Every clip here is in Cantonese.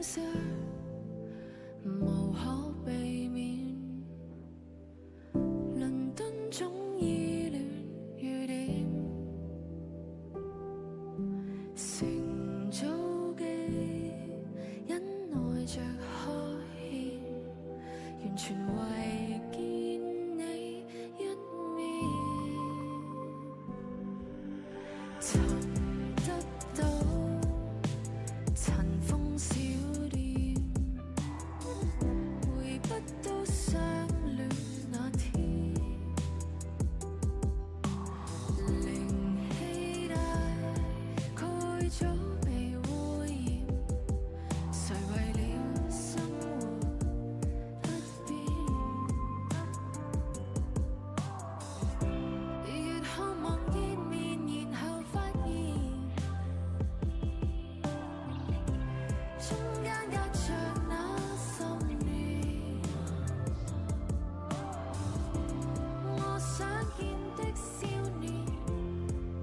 色無可避免。倫敦總依戀雨點，乘早機忍耐着呵欠，完全為見你一面。尋得到塵封小店，回不到相戀那天。靈氣大概早被污染，誰為了生活不變？越渴望見面，然後發現中間隔着那10年。我想見的少年，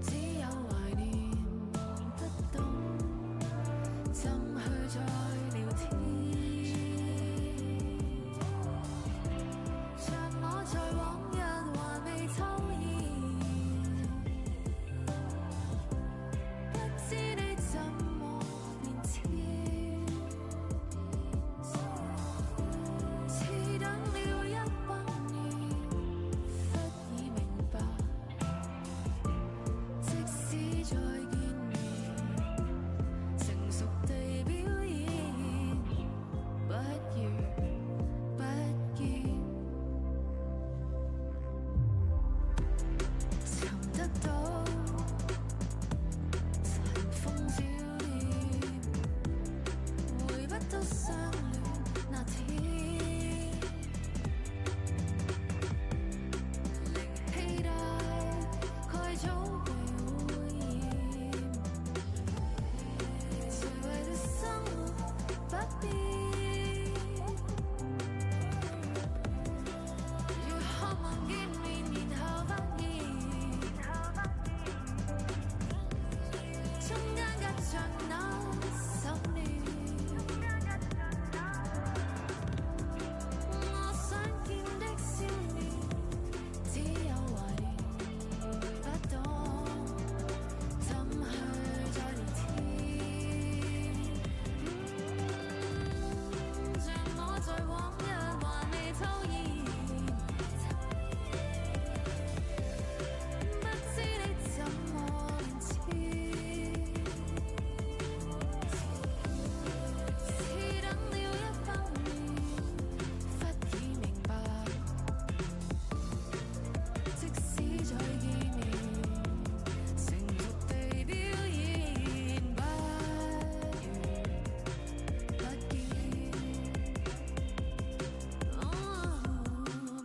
只有懷念，不懂怎去再聊天。像我在往日還未抽煙，不知你怎麼變遷。似等了100年，忽已明白，即使再見面，成熟地表演，不如不見。尋得到塵封小店，回不到相戀那天。靈氣大概早被污染，誰為了生活不變？越渴望見面，然後發現中間隔着那10年。我想見的少年，只有懷念，不懂怎去再聊天。像我在往日還未抽煙，不知你怎麼變遷。似等了100年，忽已明白，即使再見面，成熟地表演，不如不見。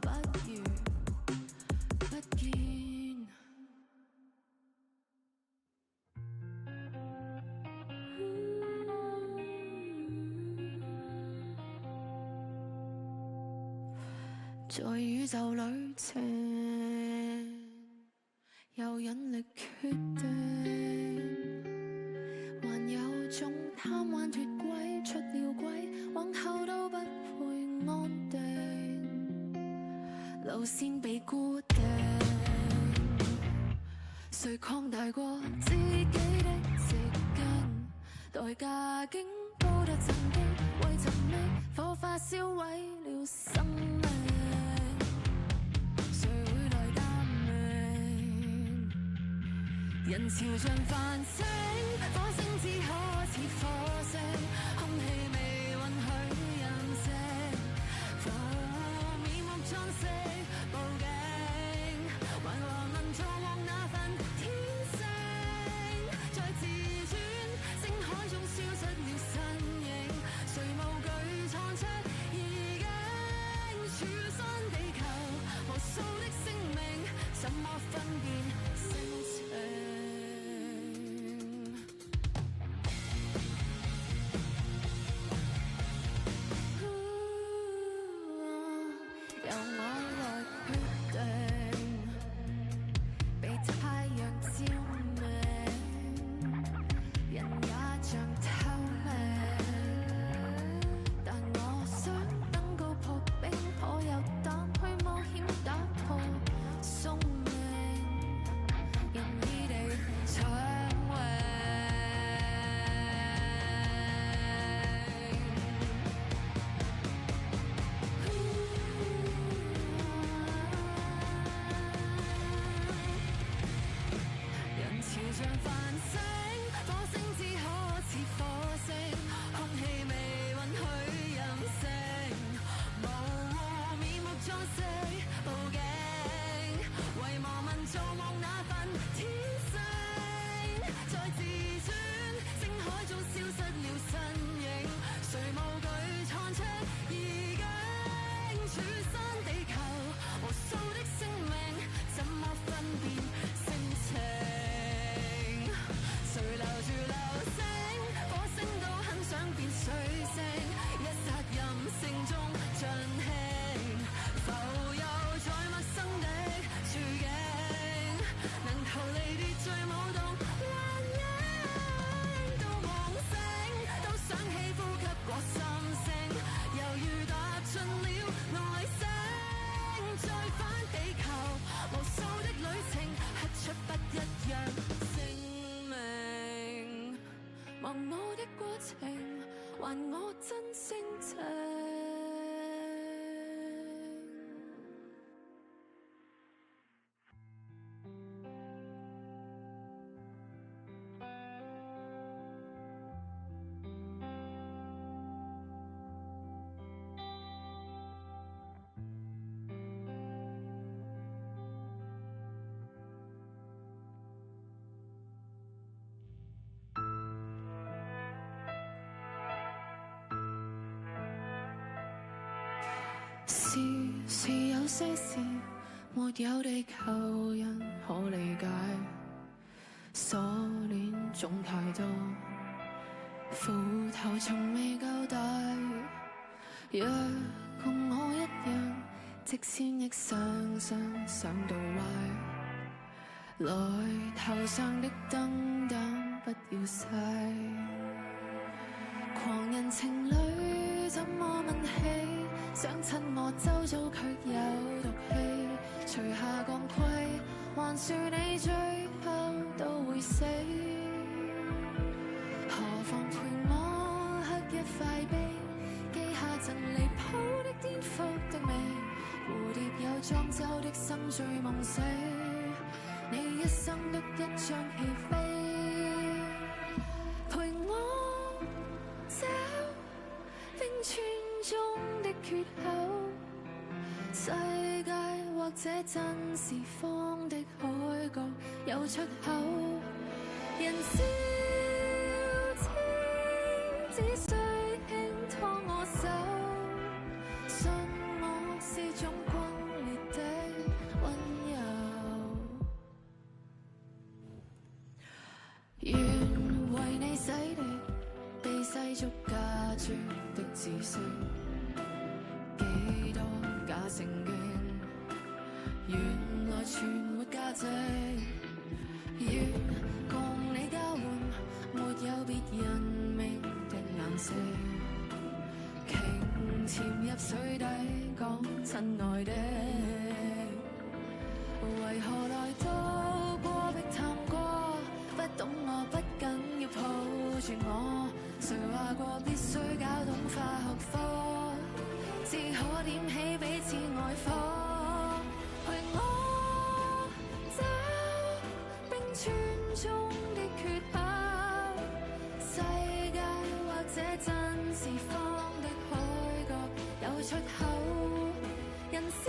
不如不見。在宇宙旅程，有引力決定，還有種貪玩脫軌，出了軌，往後都不會安定，路線被固定，誰擴大過自己的直徑，代價竟高得震驚，為尋覓火花燒毀了生命，誰會來擔命？人潮像繁星，火星只可似火星，空氣未允許任性，面目裝飾報警，還和能做往那份天性，在自轉星海中消失了身影，誰無懼創出意境，處身地球無數的生命，怎麼分辨性情？由我來決定，被太陽像繁星，火星只可似火星，空氣未允許任性，模糊面目裝飾佈景，遺忘民造夢那份天性，在自尊星海中消失了身影，誰無懼闖出意境，處身地球無數的生命，怎麼分辨性情？誰留住流星，火星都很想變水星，一剎任性中盡興，浮游在陌生的處境，能逃離秩序舞動幻影，到夢醒都想起呼吸過心聲，猶如踏進了外星，再返地球，無數的旅程，刻出不一樣姓名，忘我的過程，還我真性情。是有些事沒有地球人可理解，鎖鏈總太多，斧頭從未夠大。若共我一樣，即先亦常常想到壞，來頭上的燈膽不要熄，狂人情侶怎麼問起？想親我周遭卻有毒氣，除下鋼盔，還說你最後都會死，何妨陪我喝一塊杯，記下曾離譜的顛覆的美，蝴蝶有裝周的心醉夢死，你一生得一張戲飛，陪我找冰川中的缺口，世界或者真是方的海角有出口，人消失只需輕拖我手，信我是種轟烈的溫柔，願為你洗滌被世俗假絕的知識，幾多假聖經原來全沒價值，願共你交換沒有別人命的顏色，鯨潛入水底講親愛的，為何來到過壁探過，不懂我不緊要抱住我，誰話過必須搞懂化學科，只可點起彼此愛火，陪我找冰川中的缺口，世界或者真是方的海角有出口，人消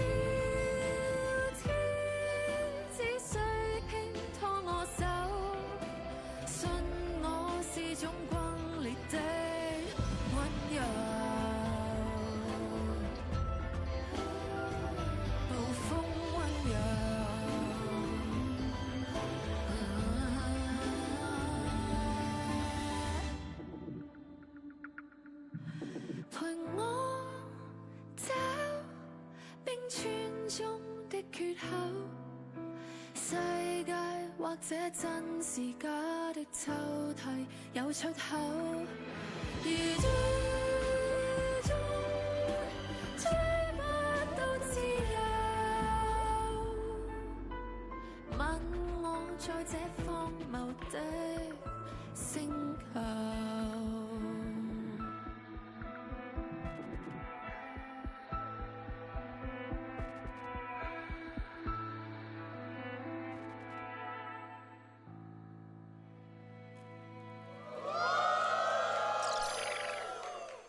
天只需輕拖我手，信我是種轟烈的溫柔，暴風溫柔，陪我找冰川中的缺口，世界或者真是假的抽屜有出口，如最終追不到自由，吻我在這荒謬的